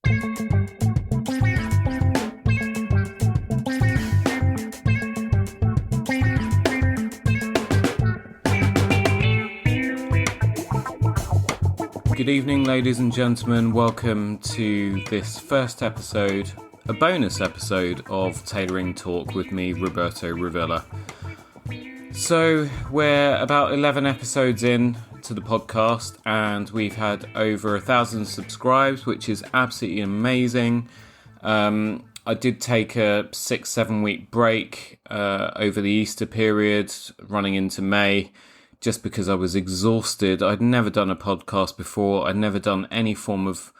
Good evening, ladies and gentlemen. Welcome to this first episode, a bonus episode of Tailoring Talk with me, Roberto Revilla. So, we're about 11 episodes in to the podcast, and we've had over 1,000 subscribes, which is absolutely amazing. I did take a 6-7 week break over the Easter period, running into May, just because I was exhausted. I'd never done a podcast before. I'd never done any form of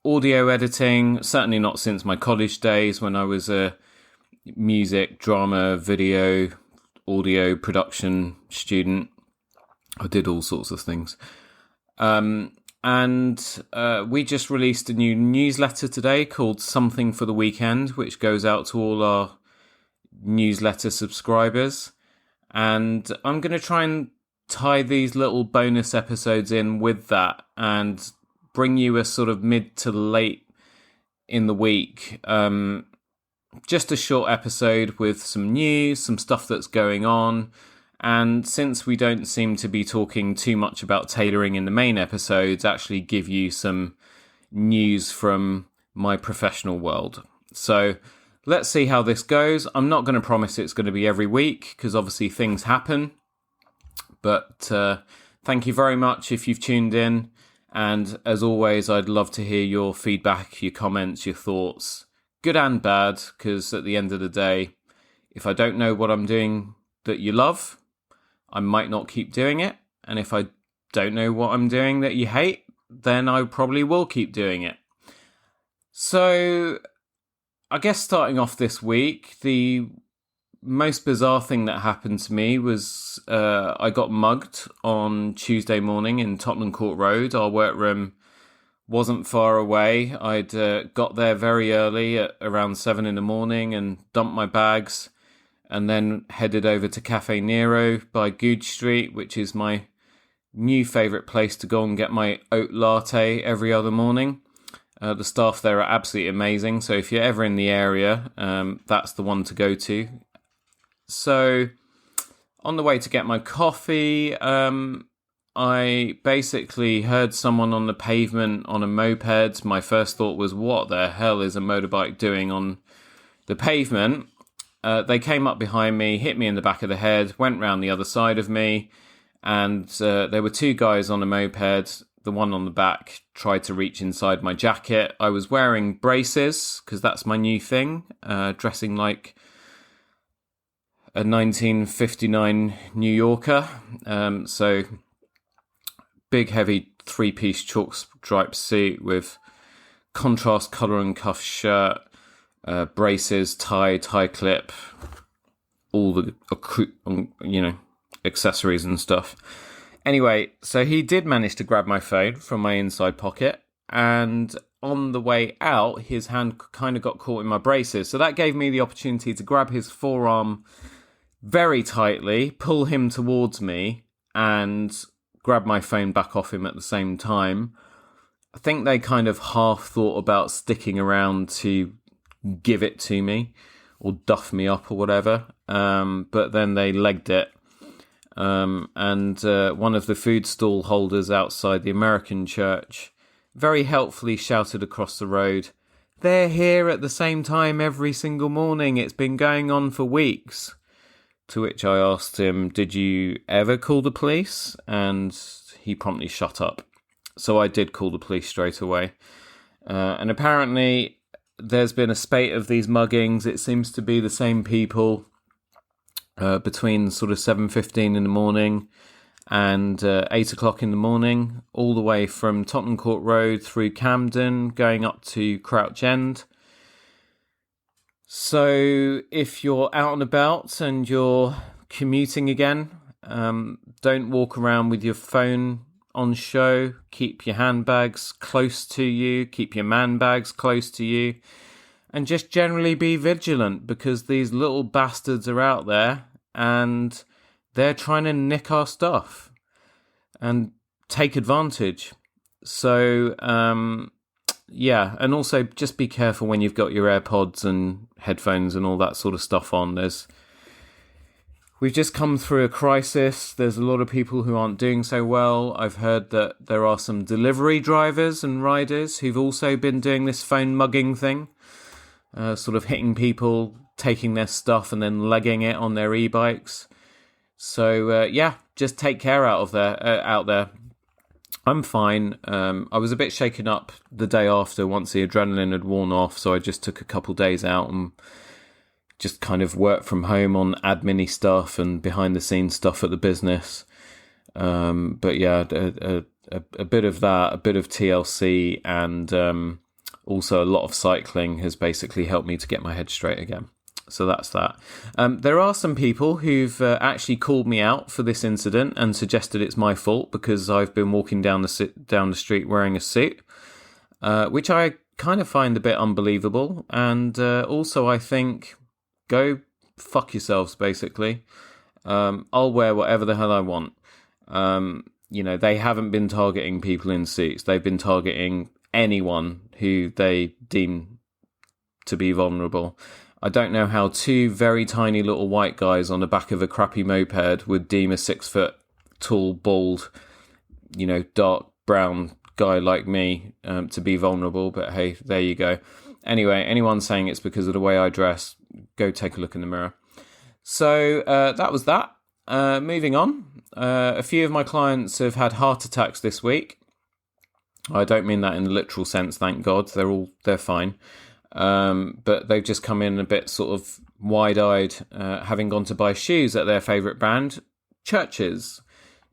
audio editing, certainly not since my college days when I was a music, drama, video, audio production student. I did all sorts of things. And we just released a new newsletter today called Something for the Weekend, which goes out to all our newsletter subscribers. And I'm going to try and tie these little bonus episodes in with that and bring you a sort of mid to late in the week. Just a short episode with some news, some stuff that's going on. And since we don't seem to be talking too much about tailoring in the main episodes, actually give you some news from my professional world. So let's see how this goes. I'm not going to promise it's going to be every week because obviously things happen. But thank you very much if you've tuned in. And as always, I'd love to hear your feedback, your comments, your thoughts, good and bad, because at the end of the day, if I don't know what I'm doing that you love, I might not keep doing it. And if I don't know what I'm doing that you hate, then I probably will keep doing it. So I guess starting off this week, the most bizarre thing that happened to me was I got mugged on Tuesday morning in Tottenham Court Road. Our workroom wasn't far away. I'd got there very early at around 7 in the morning and dumped my bags and then headed over to Cafe Nero by Goodge Street, which is my new favourite place to go and get my oat latte every other morning. The staff there are absolutely amazing. So if you're ever in the area, that's the one to go to. So, on the way to get my coffee, I basically heard someone on the pavement on a moped. My first thought was, what the hell is a motorbike doing on the pavement? They came up behind me, hit me in the back of the head, went round the other side of me, and there were two guys on a moped. The one on the back tried to reach inside my jacket. I was wearing braces, because that's my new thing, dressing like a 1959 New Yorker. So big, heavy 3-piece chalk striped suit with contrast collar and cuff shirt, braces, tie clip, all the accessories and stuff. Anyway, so he did manage to grab my phone from my inside pocket, and on the way out, his hand kind of got caught in my braces. So that gave me the opportunity to grab his forearm very tightly, pull him towards me, and grab my phone back off him at the same time. I think they kind of half thought about sticking around to give it to me or duff me up or whatever, but then they legged it. And one of the food stall holders outside the American church very helpfully shouted across the road, "They're here at the same time every single morning. It's been going on for weeks." To which I asked him, "Did you ever call the police?" And he promptly shut up. So I did call the police straight away. And apparently there's been a spate of these muggings. It seems to be the same people between sort of 7:15 in the morning and 8 o'clock in the morning, all the way from Tottenham Court Road through Camden, going up to Crouch End. So if you're out and about and you're commuting again, don't walk around with your phone on show. Keep your handbags close to you. Keep your man bags close to you. And just generally be vigilant, because these little bastards are out there and they're trying to nick our stuff and take advantage. So yeah, and also just be careful when you've got your AirPods and headphones and all that sort of stuff on. We've just come through a crisis. There's a lot of people who aren't doing so well. I've heard that there are some delivery drivers and riders who've also been doing this phone mugging thing, sort of hitting people, taking their stuff and then legging it on their e-bikes. So, yeah, just take care out there. I'm fine. I was a bit shaken up the day after once the adrenaline had worn off, so I just took a couple days out and just kind of worked from home on admin-y stuff and behind-the-scenes stuff at the business. But yeah, a bit of that, a bit of TLC, and also a lot of cycling has basically helped me to get my head straight again. So that's that. There are some people who've actually called me out for this incident and suggested it's my fault because I've been walking down the street wearing a suit, which I kind of find a bit unbelievable. And also I think, go fuck yourselves, basically. I'll wear whatever the hell I want. They haven't been targeting people in suits. They've been targeting anyone who they deem to be vulnerable. I don't know how two very tiny little white guys on the back of a crappy moped would deem a 6 foot tall, bald, dark brown guy like me to be vulnerable. But hey, there you go. Anyway, anyone saying it's because of the way I dress, go take a look in the mirror. So that was that. Moving on. A few of my clients have had heart attacks this week. I don't mean that in the literal sense, thank God. They're fine. But they've just come in a bit sort of wide-eyed, having gone to buy shoes at their favourite brand, Churches.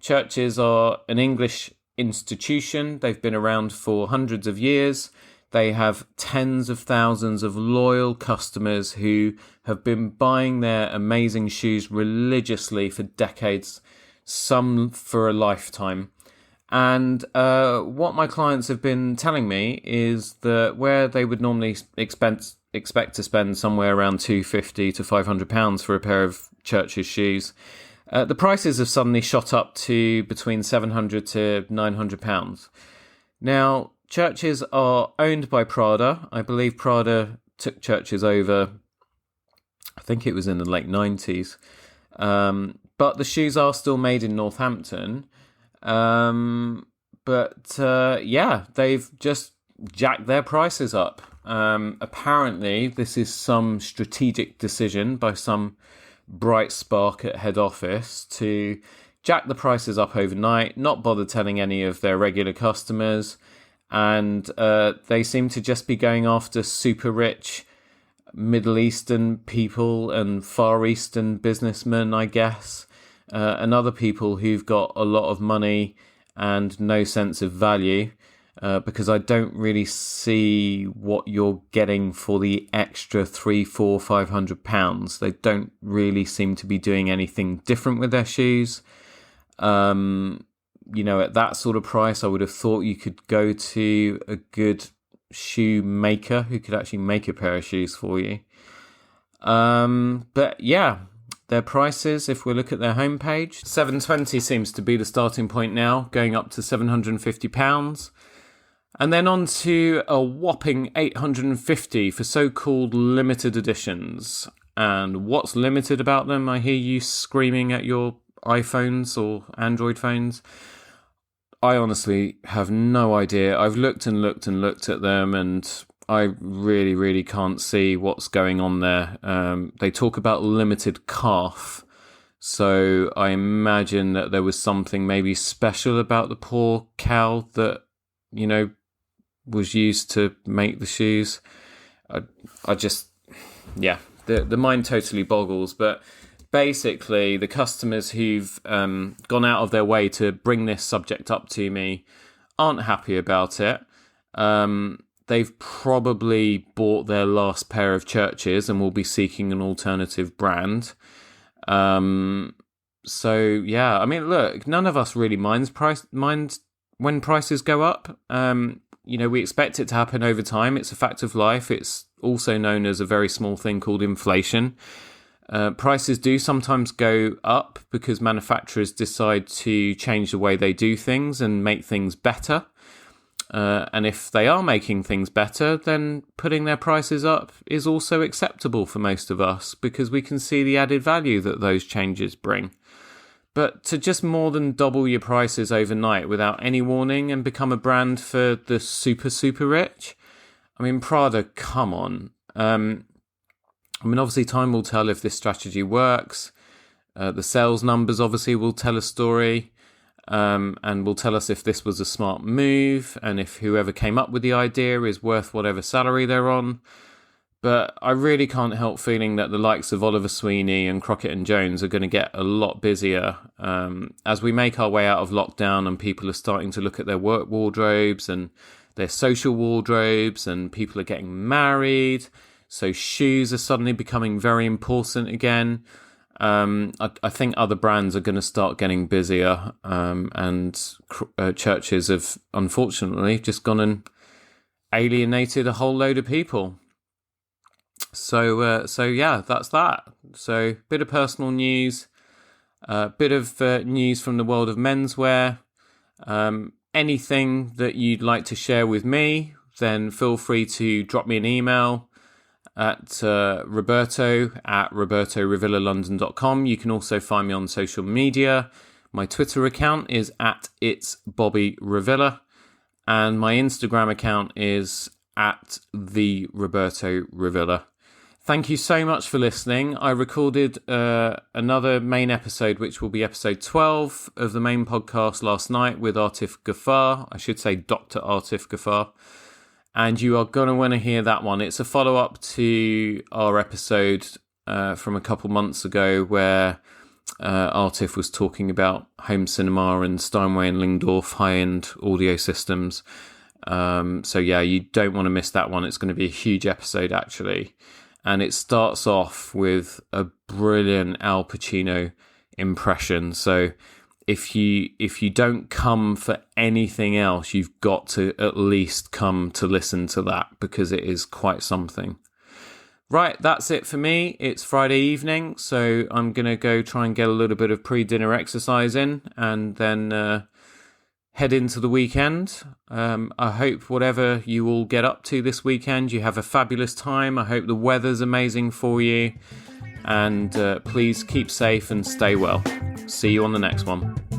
Churches are an English institution. They've been around for hundreds of years. They have tens of thousands of loyal customers who have been buying their amazing shoes religiously for decades, some for a lifetime. And what my clients have been telling me is that where they would normally expect to spend somewhere around £250 to £500 for a pair of Churches shoes, the prices have suddenly shot up to between £700 to £900. Now, Churches are owned by Prada. I believe Prada took Churches over, I think it was in the late 90s. But the shoes are still made in Northampton. They've just jacked their prices up. Apparently, this is some strategic decision by some bright spark at head office to jack the prices up overnight, not bother telling any of their regular customers, and they seem to just be going after super rich Middle Eastern people and Far Eastern businessmen, I guess. And other people who've got a lot of money and no sense of value, because I don't really see what you're getting for the extra £300, £400, £500. They don't really seem to be doing anything different with their shoes. At that sort of price, I would have thought you could go to a good shoemaker who could actually make a pair of shoes for you. Their prices, if we look at their homepage, $720 seems to be the starting point now, going up to £750. And then on to a whopping $850 for so-called limited editions. And what's limited about them? I hear you screaming at your iPhones or Android phones. I honestly have no idea. I've looked and looked and looked at them, and I really, really can't see what's going on there. They talk about limited calf, so I imagine that there was something maybe special about the poor cow that, was used to make the shoes. The mind totally boggles. But basically, the customers who've gone out of their way to bring this subject up to me aren't happy about it. They've probably bought their last pair of Churches and will be seeking an alternative brand. Look, none of us really mind when prices go up. We expect it to happen over time. It's a fact of life. It's also known as a very small thing called inflation. Prices do sometimes go up because manufacturers decide to change the way they do things and make things better. And if they are making things better, then putting their prices up is also acceptable for most of us because we can see the added value that those changes bring. But to just more than double your prices overnight without any warning and become a brand for the super, super rich? I mean, Prada, come on. Obviously time will tell if this strategy works. The sales numbers obviously will tell a story. And will tell us if this was a smart move and if whoever came up with the idea is worth whatever salary they're on. But I really can't help feeling that the likes of Oliver Sweeney and Crockett and Jones are going to get a lot busier as we make our way out of lockdown and people are starting to look at their work wardrobes and their social wardrobes and people are getting married. So shoes are suddenly becoming very important again. I think other brands are going to start getting busier, and churches have unfortunately just gone and alienated a whole load of people. So yeah, that's that. So bit of personal news, bit of news from the world of menswear. Anything that you'd like to share with me, then feel free to drop me an email at Roberto at robertorevilla.london.com. You can also find me on social media. My Twitter account is at It's Bobby Revilla, and my Instagram account is at the Roberto Revilla. Thank you so much for listening. I recorded another main episode, which will be episode 12 of the main podcast last night with Atif Ghaffar. I should say Dr. Atif Ghaffar. And you are going to want to hear that one. It's a follow-up to our episode from a couple months ago where Atif was talking about home cinema and Steinway and Lingdorf high-end audio systems. So yeah, you don't want to miss that one. It's going to be a huge episode, actually. And it starts off with a brilliant Al Pacino impression. So if you don't come for anything else, you've got to at least come to listen to that because it is quite something. Right, that's it for me. It's Friday evening, so I'm going to go try and get a little bit of pre-dinner exercise in and then head into the weekend. I hope whatever you all get up to this weekend, you have a fabulous time. I hope the weather's amazing for you. And please keep safe and stay well. See you on the next one.